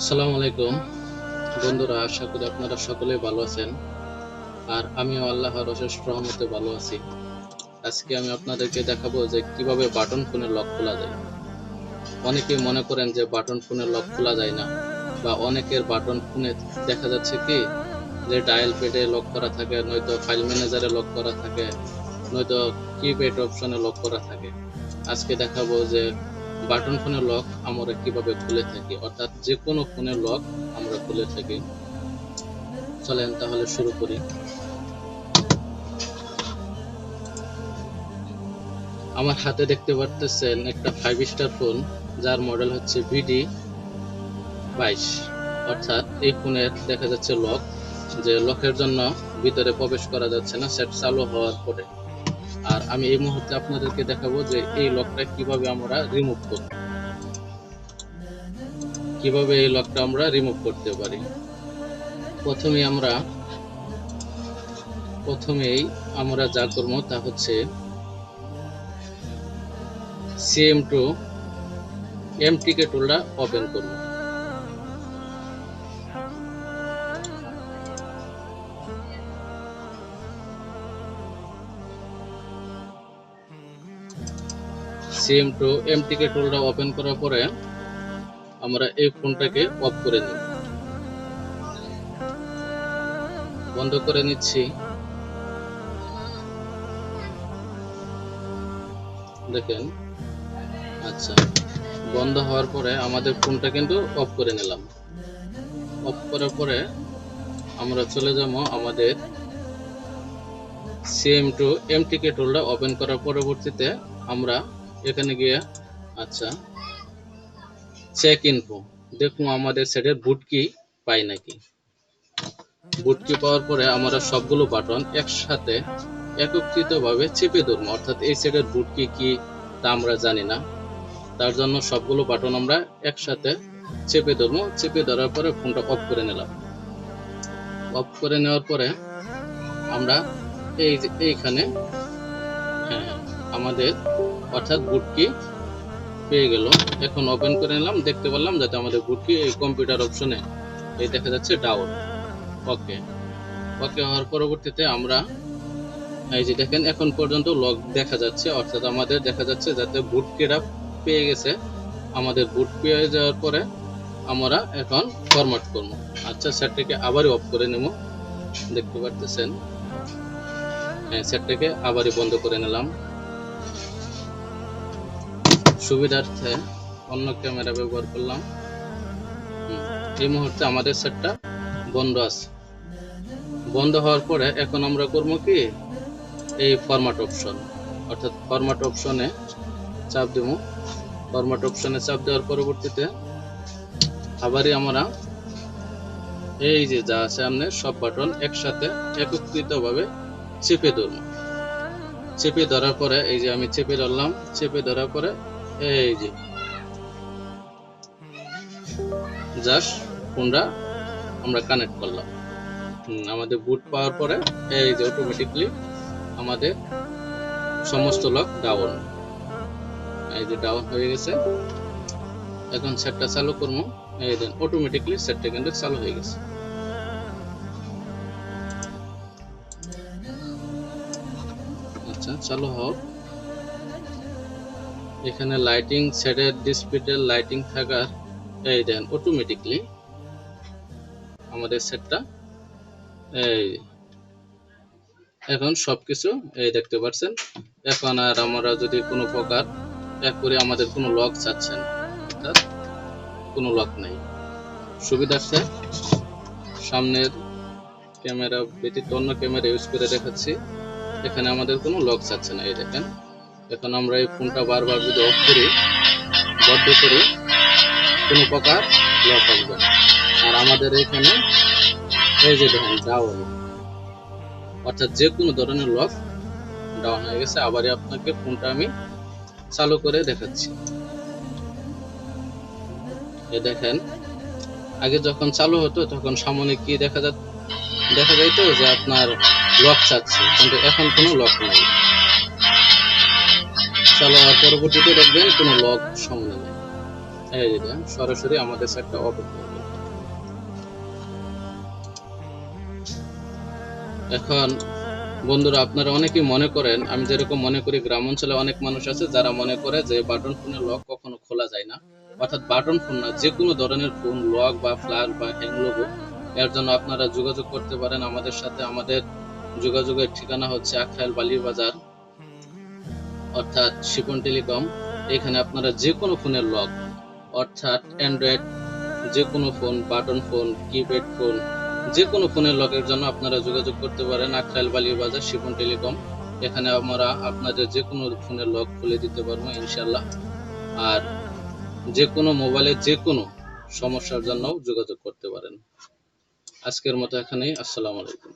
আসসালামু আলাইকুম বন্ধুরা, আশা করি আপনারা সকলেই ভালো আছেন। আর আমিও আল্লাহর অশেষ রহমতে ভালো আছি। আজকে আমি আপনাদেরকে দেখাবো যে কিভাবে বাটন ফোনের লক খোলা যায়। অনেকেই মনে করেন যে বাটন ফোনের লক খোলা যায় না, বা অনেকের বাটন ফোনে দেখা যাচ্ছে কি যে ডায়াল প্যাডে লক করা থাকে, নয়তো ফাইল ম্যানেজারে লক করা থাকে, নয়তো কিপ্যাড অপশনে লক করা থাকে। আজকে দেখাবো যে বাটন ফোনের লক আমরা কিভাবে খুলে থাকি, অর্থাৎ যে কোনো ফোনের লক আমরা খুলে থাকি। চলেন তাহলে শুরু করি। আমার হাতে দেখতে পারতেছেন একটা 5 স্টার ফোন, যার মডেল হচ্ছে VD22। অর্থাৎ এই ফোনের দেখা যাচ্ছে লক, যে লকের জন্য ভিতরে প্রবেশ করা যাচ্ছে না সেট চালু হওয়ার পরে। আর আমি এই মুহূর্তে আপনাদেরকে দেখাবো যে এই লকটা কিভাবে আমরা রিমুভ করব, কিভাবে এই লকটা আমরা রিমুভ করতে পারি। প্রথমেই আমরা যা করব তা হচ্ছে CM2 MTK টুলটা ওপেন করব। CM2 MTK টুলটা ওপেন করার পরে আমরা এই ফোনটাকে অফ করে নিব, বন্ধ করে নিচ্ছি। দেখেন, আচ্ছা, বন্ধ হওয়ার পরে আমাদের ফোনটা কিন্তু অফ করে নিলাম। অফ করার পরে আমরা চলে যাব আমাদের CM2 MTK টুলটা ওপেন করার পরবর্তীতে আমরা এখানে গিয়ে আচ্ছা চেক ইনফো দেখুন আমাদের সেটের বুট কি পাই নাকি। বুট কি পাওয়ার পরে আমরা সবগুলো বাটন একসাথে একত্রিতভাবে চেপে ধরবো, অর্থাৎ এই সেটের বুট কি তা আমরা জানি না, তার জন্য সবগুলো বাটন আমরা একসাথে চেপে ধরবো। চেপে ধরার পরে ফোনটা অফ করে নিলাম। অফ করে নেওয়ার পরে আমরা এইখানে আমাদের অর্থাৎ বুট কি পেয়ে গেল। এখন ওপেন করে নিলাম, দেখতে পারলাম যাতে আমাদের বুট কি এই কম্পিউটার অপশনে এই দেখা যাচ্ছে ডাউন। ওকে হওয়ার পরবর্তীতে আমরা এই যে দেখেন এখন পর্যন্ত লক দেখা যাচ্ছে, অর্থাৎ আমাদের দেখা যাচ্ছে যাতে বুট কিটা পেয়ে গেছে। আমাদের বুট পেয়ে যাওয়ার পরে আমরা এখন ফরম্যাট করব। আচ্ছা, সেটটাকে আবারই অফ করে নেব, দেখতে পারতেছেন। সেটটাকে আবারই বন্ধ করে নিলাম। সুবিধার্থে অন্য ক্যামেরা ব্যবহার করলাম। এই মুহূর্তে আমাদের সেটটা বন্ধ আছে। বন্ধ হওয়ার পরে এখন আমরা করব কি, এই ফরম্যাট অপশন, অর্থাৎ ফরম্যাট অপশনে চাপ দেব। ফরম্যাট অপশনে চাপ দেওয়ার পরবর্তীতে আবারই আমরা এই যে যা আছে সামনে সব বাটন একসাথে একত্রিতভাবে চেপে ধরব। চেপে ধরার পরে এই যে আমি চেপে ধরলাম, চেপে ধরার পরে এই যে জাস্ট ফোনটা আমরা কানেক্ট করলাম। আমাদের বুট পাওয়ার পরে এই যে অটোমেটিকলি আমাদের সমস্ত লক ডাউন, এই যে ডাউন হয়ে গেছে। এখন সেটটা চালু করবো, এই দেন অটোমেটিকলি সেটটা কিন্তু চালু হয়ে গেছে। আচ্ছা, চালু হোক। এখানে লাইটিং সেটের ডিসপ্লেতে লাইটিং থাকার এই দেন অটোমেটিকলি আমাদের সেটটা এই এখন সবকিছু এই দেখতে পাচ্ছেন। এখন আর আমরা যদি কোনো প্রকার এক করে আমাদের কোনো লক চাচ্ছে না, অর্থাৎ কোনো লক নাই। সুবিধার্থে সামনের ক্যামেরা ব্যতীত অন্য ক্যামেরা ইউজ করে দেখাচ্ছি। এখানে আমাদের কোনো লক চাচ্ছে না, এই দেখেন। এখন আমরা এই ফোনটা বারবার যদি অফ করি, বন্ধ করি, কোনো প্রকার লক আসবে না। আর আমাদের এখানে এই যে দেখেন ডাউন, অর্থাৎ যে কোনো ধরনের লক ডাউন হয়ে গেছে। আবারই আপনাকে ফোনটা আমি চালু করে দেখাচ্ছি। এই দেখেন, আগে যখন চালু হতো তখন সামনে কি দেখা যাইতো যে আপনার লক চাচ্ছে, কিন্তু এখন কোনো লক নাই। চালু হওয়ার পরবর্তীতে দেখবেন কোনো লক সামনে নেই। এই যে সরাসরি আমাদের সেটটা ওপেন করবে। এখন বন্ধুরা, আপনারা অনেকেই মনে করেন, আমি যেরকম মনে করি, গ্রাম অঞ্চলে অনেক মানুষ আছে যারা মনে করে যে বাটন ফোনের লক কখনো খোলা যায় না। অর্থাৎ বাটন ফোন না, যে কোনো ধরনের ফোন লক বা ফ্ল্যাশ বা হ্যাং লোগো, এর জন্য আপনারা যোগাযোগ করতে পারেন আমাদের সাথে। আমাদের যোগাযোগের ঠিকানা হচ্ছে আখরাইল বালির বাজার, অর্থাৎ শিপন টেলিকম। এখানে আপনারা যে কোনো ফোনের লক, অর্থাৎ অ্যান্ড্রয়েড যে কোনো phone, button phone, keypad phone, যে কোনো ফোনের লকের জন্য আপনারা যোগাযোগ করতে পারেন আখরাইল বালির বাজার শিপন টেলিকম। এখানে আমরা আপনাদের যে কোনো ফোনের লক খুলে দিতে পারবো ইনশাল্লাহ। আর যে কোনো মোবাইলের যে কোনো সমস্যার জন্য যোগাযোগ করতে পারেন। আজকের মতো এখানেই। আসসালামু আলাইকুম।